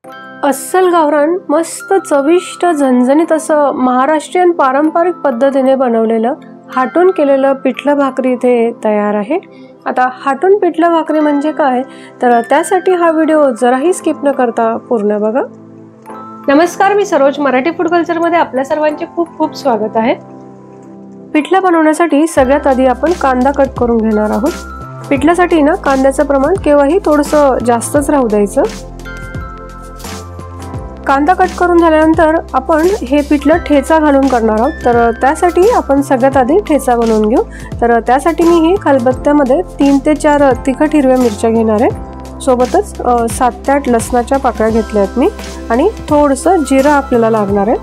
अस्सल गावरान मस्त चविष्ट झणझणीत असं महाराष्ट्रीयन पारंपरिक पद्धतीने बनवलेलं हाटून केलेलं पिठलं भाकरी इथे तयार आहे। आता हाटून पिठलं भाकरी म्हणजे काय, तर त्यासाठी हा व्हिडिओ जराही स्किप न करता पूर्ण बघा। नमस्कार, मी सरोज, मराठी फूड कल्चर मध्ये आपल्या सर्वांचे खूप खूप स्वागत आहे। पिठलं बनवण्यासाठी सगळ्यात आधी आपण कांदा कट करून घेणार आहोत। पिठल्यासाठी ना कांद्याचं प्रमाण केव्हाही थोडंसं जास्तच राहू द्यायचं। कांदा कट करून झाल्यानंतर आपण हे पिठलं ठेचा घालून करणार आहोत, तर त्यासाठी आपण सगळ्यात आधी ठेचा बनवून घेऊ। तर त्यासाठी मी हे खलबत्त्यामध्ये 3 ते 4 तिखट हिरव्या मिरच्या घेणार आहे, सोबतच 7 ते 8 लसणाच्या पाकळ्या घेतल्या आहेत मी, आणि थोडंसं जिरं आपल्याला लागणार आहे।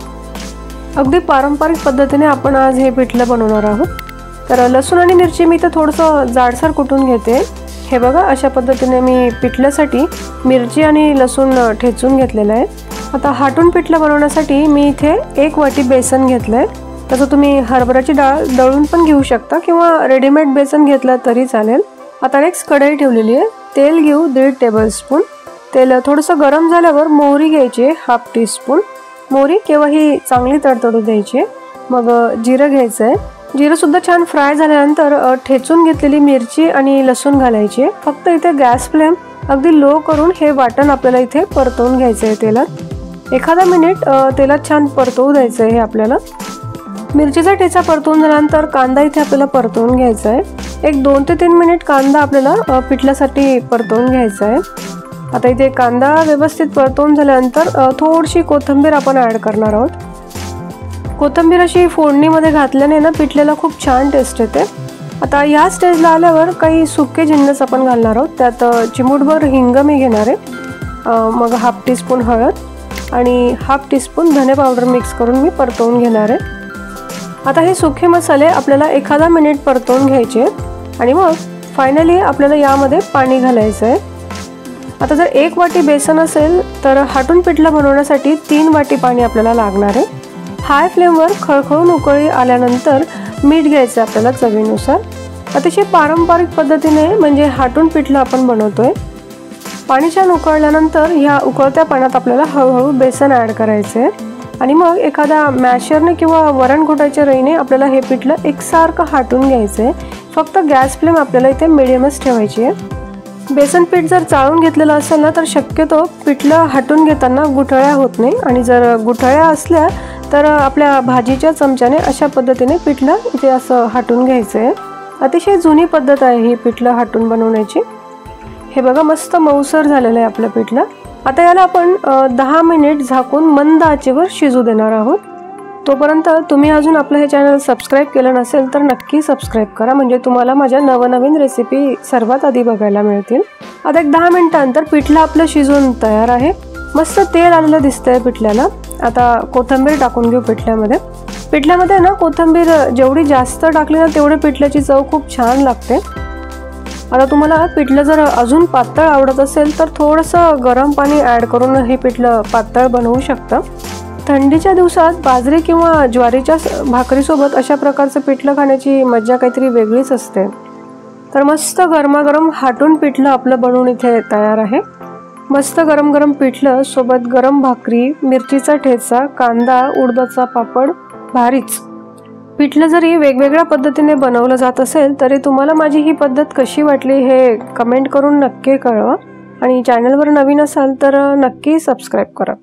अगदी पारंपरिक पद्धतीने आपण आज हे पिठलं बनवणार आहोत। तर लसूण आणि मिरची मी तर थोडंसं जाडसर कुटून घेते। हे बघा, अशा पद्धतीने मी पिठल्यासाठी मिरची आणि लसूण ठेचून घेतलेलं आहे। आता हाटून पिठलं बनवण्यासाठी मी इथे 1 वाटी बेसन घेतलंय। तसं तुम्ही हरभऱ्याची डाळ दळून पण घेऊ शकता किंवा रेडीमेड बेसन घेतलं तरी चालेल। आता नेक्स्ट कढई ठेवलेली आहे, तेल घेऊ 1.5 टेबलस्पून। तेल थोडंसं गरम झाल्यावर मोहरी घ्यायची 1/2 टीस्पून। मोहरी केव्हाही चांगली तडतडू द्यायची। मग जिरं घ्यायचं आहे। जिरं सुद्धा छान फ्राय झाल्यानंतर ठेचून घेतलेली मिरची आणि लसूण घालायची। फक्त इथे गॅस फ्लेम अगदी लो करून हे वाटण आपल्याला इथे परतवून घ्यायचं आहे तेलात। एखादा मिनिट तेलात छान परतवू द्यायचं आहे। हे आपल्याला मिरचीचा ठेचा परतवून झाल्यानंतर कांदा इथे आपल्याला परतवून घ्यायचा आहे। एक 2 ते 3 मिनिट कांदा आपल्याला पिठल्यासाठी परतवून घ्यायचा आहे। आता इथे कांदा व्यवस्थित परतवून झाल्यानंतर थोडीशी कोथिंबीर आपण ऍड करणार आहोत। कोथिंबीर अशी फोडणीमध्ये घातल्याने ना पिठल्याला खूप छान टेस्ट येते। आता या स्टेजला आल्यावर काही सुके जिन्नस आपण घालणार आहोत। त्यात चिमूटभर हिंग मी घेणार आहे, मग 1/2 टीस्पून हळद आणि 1/2 टीस्पून धने पावडर मिक्स करून मी परतवून घेणार आहे। आता हे सुके मसाले आपल्याला एखादा मिनिट परतवून घ्यायचे आणि मग फायनली आपल्याला यामध्ये पाणी घालायचं आहे। आता जर 1 वाटी बेसन असेल तर हाटून पिठलं बनवण्यासाठी 3 वाटी पाणी आपल्याला लागणार आहे। हाय फ्लेमवर खळखळून उकळी आल्यानंतर मीठ घ्यायचं आपल्याला चवीनुसार। अतिशय पारंपरिक पद्धतीने म्हणजे हाटून पिठलं आपण बनवतोय। पाणी छान उकळल्यानंतर ह्या उकळत्या पाण्यात आपल्याला हळूहळू बेसन ऍड करायचे आणि मग एखाद्या मॅशरने किंवा वरण घोटायच्या रईने आपल्याला हे पिठलं एकसारखं हाटून घ्यायचंय। फक्त गॅस फ्लेम आपल्याला इथे मिडियमच ठेवायची आहे। बेसन पीठ जर चाळून घेतलेलं असेल ना तर शक्यतो पिठलं हाटून घेताना गुठळ्या होत नाही, आणि जर गुठळ्या असल्या तर आपल्या भाजीच्या चमच्याने अशा पद्धतीने पिठलं इथे असं हाटून घ्यायचंय। अतिशय जुनी पद्धत आहे ही पिठलं हाटून बनवण्याची। हे बघा, मस्त मऊसर झालेलं आहे आपलं पिठलं। आता याला आपण 10 मिनिट झाकून मंद आचेवर शिजू देणार आहोत। तोपर्यंत तुम्ही अजून आपलं हे चॅनल सबस्क्राईब केलं नसेल तर नक्की सबस्क्राईब करा, म्हणजे तुम्हाला माझ्या नवनवीन रेसिपी सर्वात आधी बघायला मिळतील। आता एक 10 मिनिटांनंतर पिठलं आपलं शिजून तयार आहे। मस्त तेल आलेलं दिसतंय पिठल्याला। आता कोथिंबीर टाकून घेऊ पिठल्यामध्ये। पिठल्यामध्ये ना कोथिंबीर जेवढी जास्त टाकली ना तेवढी पिठल्याची चव खूप छान लागते। आता तुम्हाला पिठलं जर अजून पातळ आवडत असेल तर थोडंसं गरम पाणी ऍड करून हे पिठलं पातळ बनवू शकता। थंडीच्या दिवसात बाजरी किंवा ज्वारीच्या भाकरीसोबत अशा प्रकारचं पिठलं खाण्याची मजा काहीतरी वेगळीच असते। तर मस्त गरमागरम हाटून पिठलं आपलं बनवून इथे तयार आहे। मस्त गरम गरम पिठलं सोबत गरम भाकरी, मिरचीचा ठेचा, कांदा, उडदाचा पापड, भारीच। पिठलं जरी वेगवेगळ्या पद्धतीने बनवलं जात असेल तरी तुम्हाला माझी ही पद्धत कशी वाटली हे कमेंट करून नक्की कळवा, आणि चॅनलवर नवीन असाल तर नक्की सबस्क्राईब करा।